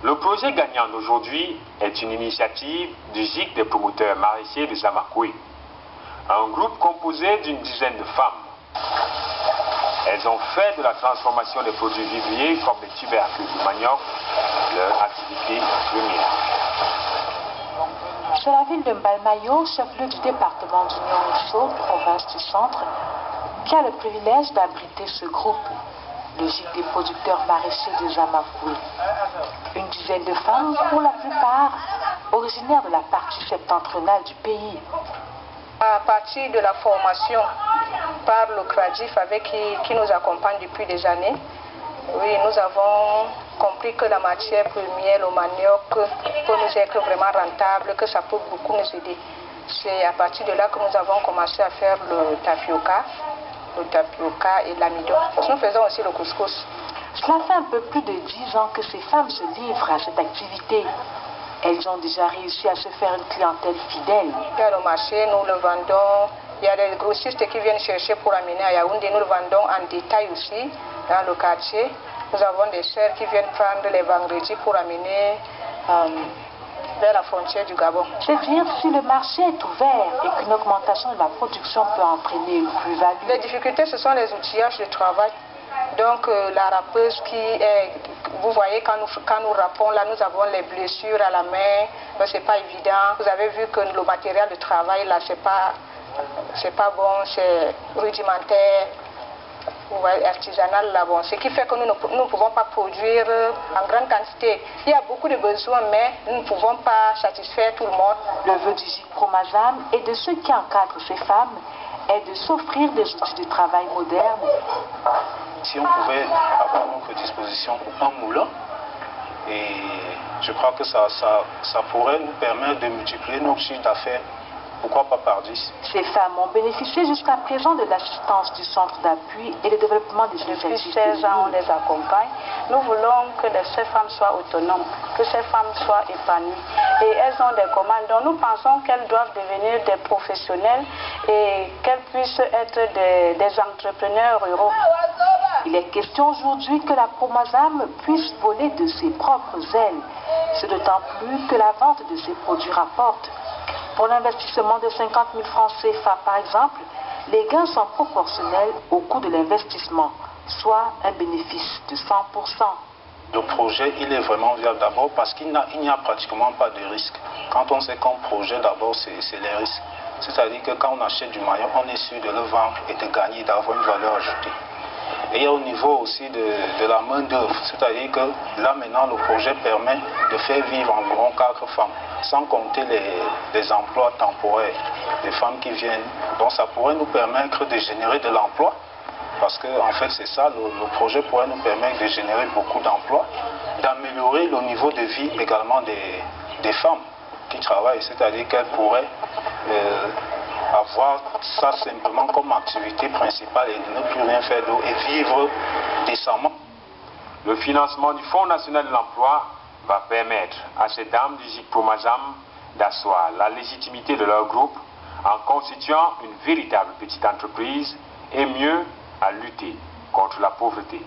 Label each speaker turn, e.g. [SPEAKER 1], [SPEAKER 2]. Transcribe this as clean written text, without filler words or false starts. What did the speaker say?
[SPEAKER 1] Le projet gagnant d'aujourd'hui est une initiative du GIC des promoteurs maraîchers de Zamakoué, un groupe composé d'une dizaine de femmes. Elles ont fait de la transformation des produits vivriers comme les tubercules du manioc leur activité première.
[SPEAKER 2] C'est la ville de Mbalmayo, chef-lieu du département d'Union-Ousso, province du Centre, qui a le privilège d'abriter ce groupe, le GIC des producteurs maraîchers de Zamakoué. Une dizaine de femmes, pour la plupart originaires de la partie septentrionale du pays.
[SPEAKER 3] À partir de la formation par le CRADIF qui nous accompagne depuis des années, oui, nous avons compris que la matière première, le manioc, peut nous être vraiment rentable, que ça peut beaucoup nous aider. C'est à partir de là que nous avons commencé à faire le tapioca et l'amidon. Nous faisons aussi le couscous.
[SPEAKER 2] Cela fait un peu plus de 10 ans que ces femmes se livrent à cette activité. Elles ont déjà réussi à se faire une clientèle fidèle.
[SPEAKER 3] Il y a le marché, nous le vendons. Il y a des grossistes qui viennent chercher pour amener à Yaoundé. Nous le vendons en détail aussi dans le quartier. Nous avons des sœurs qui viennent prendre les vendredis pour amener vers la frontière du Gabon.
[SPEAKER 2] C'est dire si le marché est ouvert et qu'une augmentation de la production peut entraîner une plus-value.
[SPEAKER 3] Les difficultés, ce sont les outillages de travail. Donc la rappeuse qui est, vous voyez quand nous rappons, là nous avons les blessures à la main, donc c'est pas évident. Vous avez vu que le matériel de travail là c'est pas bon, c'est rudimentaire, vous voyez, artisanal là bon. Ce qui fait que nous ne pouvons pas produire en grande quantité. Il y a beaucoup de besoins mais nous ne pouvons pas satisfaire tout le monde.
[SPEAKER 2] Le vœu du GIC Promazam et de ceux qui encadrent ces femmes est de s'offrir des outils de travail modernes.
[SPEAKER 4] Si on pouvait avoir à notre disposition un moulin, et je crois que ça pourrait nous permettre de multiplier nos chiffres d'affaires, pourquoi pas par 10.
[SPEAKER 2] Ces femmes ont bénéficié jusqu'à présent de l'assistance du centre d'appui et de développement des initiatives.
[SPEAKER 5] Depuis 16 ans, on les accompagne. Nous voulons que ces femmes soient autonomes, que ces femmes soient épanouies. Et elles ont des commandes dont nous pensons qu'elles doivent devenir des professionnels et qu'elles puissent être des entrepreneurs ruraux.
[SPEAKER 2] Il est question aujourd'hui que la Promazam puisse voler de ses propres ailes. C'est d'autant plus que la vente de ces produits rapporte. Pour l'investissement de 50 000 francs CFA, par exemple, les gains sont proportionnels au coût de l'investissement, soit un bénéfice de 100%.
[SPEAKER 4] Le projet, il est vraiment viable d'abord parce qu'il n'y a pratiquement pas de risque. Quand on sait qu'un projet, d'abord, c'est les risques. C'est-à-dire que quand on achète du maillot, on est sûr de le vendre et de gagner, d'avoir une valeur ajoutée. Et au niveau aussi de la main-d'œuvre, c'est-à-dire que là maintenant le projet permet de faire vivre environ 4 femmes, sans compter les emplois temporaires des femmes qui viennent. Donc ça pourrait nous permettre de générer de l'emploi, parce que en fait c'est ça, le projet pourrait nous permettre de générer beaucoup d'emplois, d'améliorer le niveau de vie également des femmes qui travaillent, c'est-à-dire qu'elles pourraient avoir ça simplement comme activité principale et ne plus rien faire d'autre et vivre décemment.
[SPEAKER 1] Le financement du Fonds national de l'emploi va permettre à ces dames du GIC Promazam d'asseoir la légitimité de leur groupe en constituant une véritable petite entreprise et mieux à lutter contre la pauvreté.